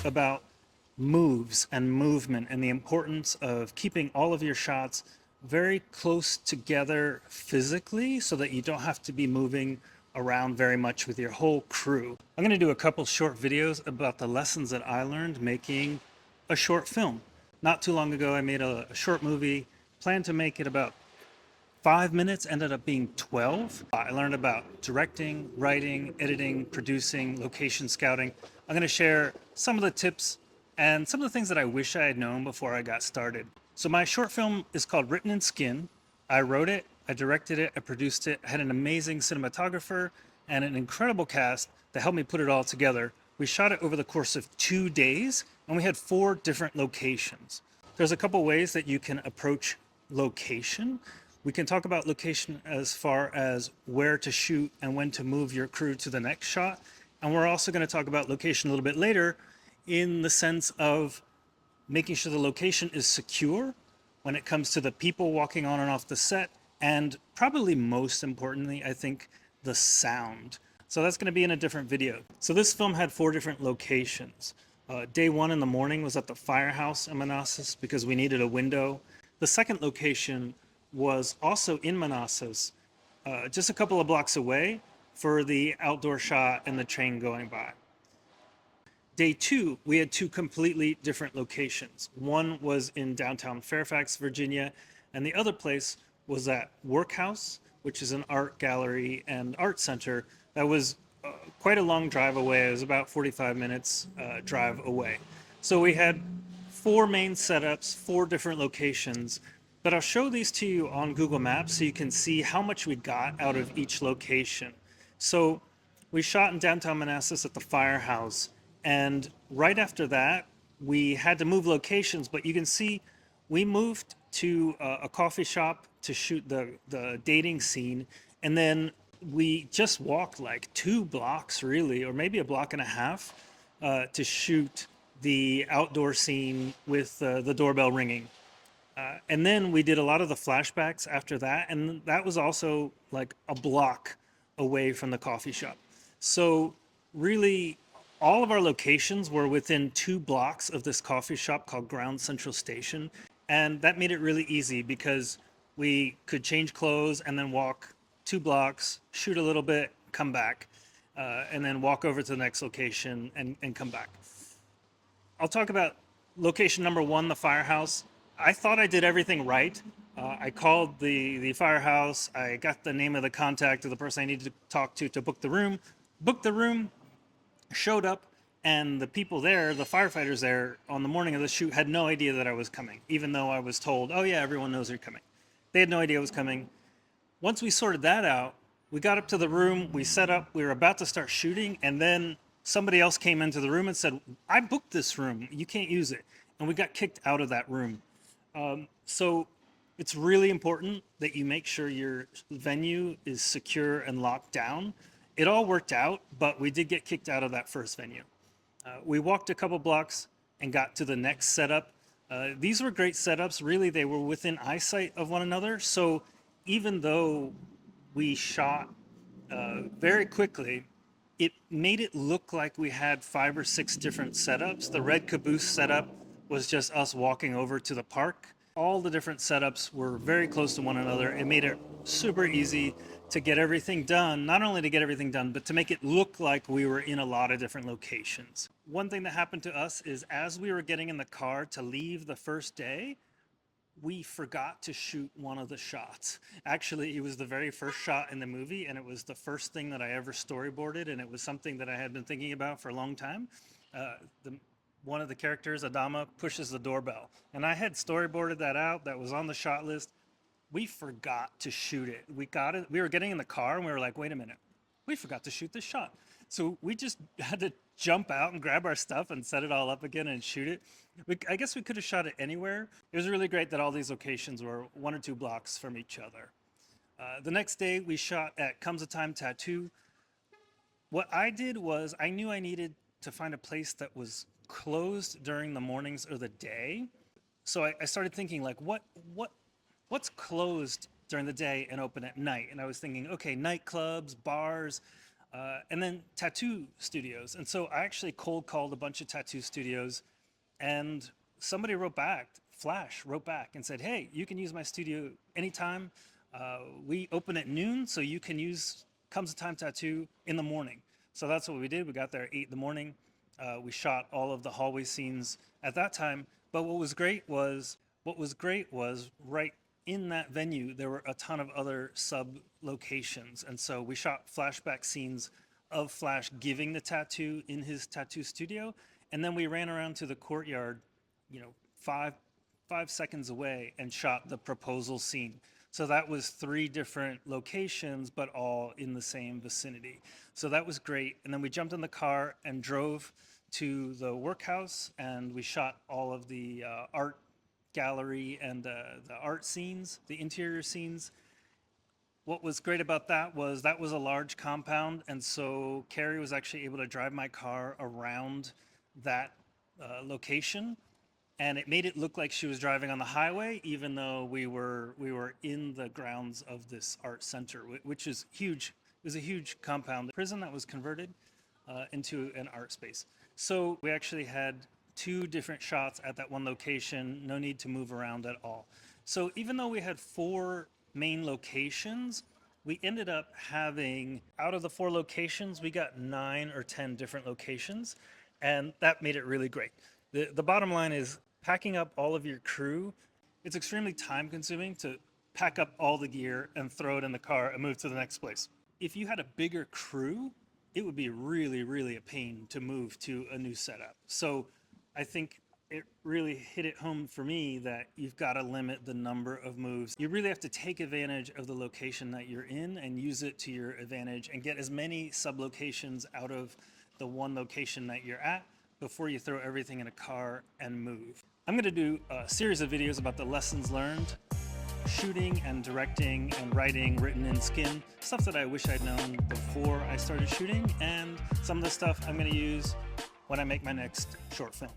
about moves and movement and the importance of keeping all of your shots very close together physically so that you don't have to be moving around very much with your whole crew. I'm going to do a couple short videos about the lessons that I learned making a short film. Not too long ago, I made a short movie, planned to make it about 5 minutes, ended up being 12. I learned about directing, writing, editing, producing, location scouting. I'm going to share some of the tips and some of the things that I wish I had known before I got started. So my short film is called Written in Skin. I wrote it, I directed it, I produced it, I had an amazing cinematographer and an incredible cast that helped me put it all together. We shot it over the course of 2 days and we had 4 different locations. There's a couple ways that you can approach location. We can talk about location as far as where to shoot and when to move your crew to the next shot. And we're also going to talk about location a little bit later in the sense of making sure the location is secure when it comes to the people walking on and off the set. And probably most importantly, I think the sound. So that's going to be in a different video. So this film had 4 different locations. Day 1 in the morning was at the firehouse in Manassas because we needed a window. The second location was also in Manassas, just a couple of blocks away for the outdoor shot and the train going by. Day 2, we had 2 completely different locations. One was in downtown Fairfax, Virginia, and the other place was at Workhouse, which is an art gallery and art center that was quite a long drive away. It was about 45 minutes drive away. So we had 4 main setups, 4 different locations, but I'll show these to you on Google Maps so you can see how much we got out of each location. So we shot in downtown Manassas at the firehouse, and right after that, we had to move locations, but you can see we moved to a coffee shop to shoot the dating scene, and then we just walked like 2 blocks, really, or maybe a block and a half, to shoot the outdoor scene with the doorbell ringing. And then we did a lot of the flashbacks after that, and that was also like a block away from the coffee shop. So really, all of our locations were within 2 blocks of this coffee shop called Ground Central Station, and that made it really easy because we could change clothes and then walk 2 blocks, shoot a little bit, come back, and then walk over to the next location and come back. I'll talk about location number 1, the firehouse. I thought I did everything right. I called the firehouse. I got the name of the contact of the person I needed to talk to book the room. Booked the room, showed up, and the people there, the firefighters there on the morning of the shoot, had no idea that I was coming, even though I was told, oh yeah, everyone knows you're coming. They had no idea I was coming. Once we sorted that out, we got up to the room, we set up, we were about to start shooting, and then somebody else came into the room and said, I booked this room, you can't use it. And we got kicked out of that room. So it's really important that you make sure your venue is secure and locked down. It all worked out, but we did get kicked out of that first venue. We walked a couple blocks and got to the next setup. These were great setups. Really, they were within eyesight of one another. So even though we shot very quickly, it made it look like we had 5 or 6 different setups. The Red Caboose setup was just us walking over to the park. All the different setups were very close to one another. It made it super easy to get everything done, not only to get everything done, but to make it look like we were in a lot of different locations. One thing that happened to us is as we were getting in the car to leave the first day, we forgot to shoot one of the shots. Actually, it was the very first shot in the movie, and it was the first thing that I ever storyboarded, and it was something that I had been thinking about for a long time. The One of the characters, Adama, pushes the doorbell, and I had storyboarded that out. That was on the shot list. We forgot to shoot it. We got it. We were getting in the car, and we were like, "Wait a minute, we forgot to shoot this shot." So we just had to jump out and grab our stuff and set it all up again and shoot it. I guess we could have shot it anywhere. It was really great that all these locations were 1 or 2 blocks from each other. The next day we shot at Comes a Time Tattoo. What I did was I knew I needed to find a place that was closed during the mornings or the day. So I started thinking like, what's closed during the day and open at night? And I was thinking, okay, nightclubs, bars, And then tattoo studios. And so I actually cold called a bunch of tattoo studios, and somebody wrote back, Flash wrote back and said, "Hey, you can use my studio anytime. We open at noon, so you can use Comes a Time Tattoo in the morning." So that's what we did. We got there at 8 in the morning. We shot all of the hallway scenes at that time. But what was great was right in that venue there were a ton of other sub locations, and so we shot flashback scenes of Flash giving the tattoo in his tattoo studio, and then we ran around to the courtyard, you know, 5 seconds away, and shot the proposal scene. So that was 3 different locations, but all in the same vicinity. So that was great. And then we jumped in the car and drove to the workhouse, and we shot all of the art gallery and the art scenes, the interior scenes. What was great about that was a large compound, and so Carrie was actually able to drive my car around that location, and it made it look like she was driving on the highway, even though we were in the grounds of this art center, which is huge. It was a huge compound prison that was converted into an art space. So we actually had 2 different shots at that one location, no need to move around at all. So even though we had 4 main locations, we ended up having, out of the 4 locations, we got 9 or 10 different locations, and that made it really great. The bottom line is packing up all of your crew. It's extremely time consuming to pack up all the gear and throw it in the car and move to the next place. If you had a bigger crew, it would be really, really a pain to move to a new setup. So I think it really hit it home for me that you've got to limit the number of moves. You really have to take advantage of the location that you're in and use it to your advantage and get as many sub-locations out of the one location that you're at before you throw everything in a car and move. I'm going to do a series of videos about the lessons learned, shooting and directing and writing written in skin, stuff that I wish I'd known before I started shooting, and some of the stuff I'm going to use when I make my next short film.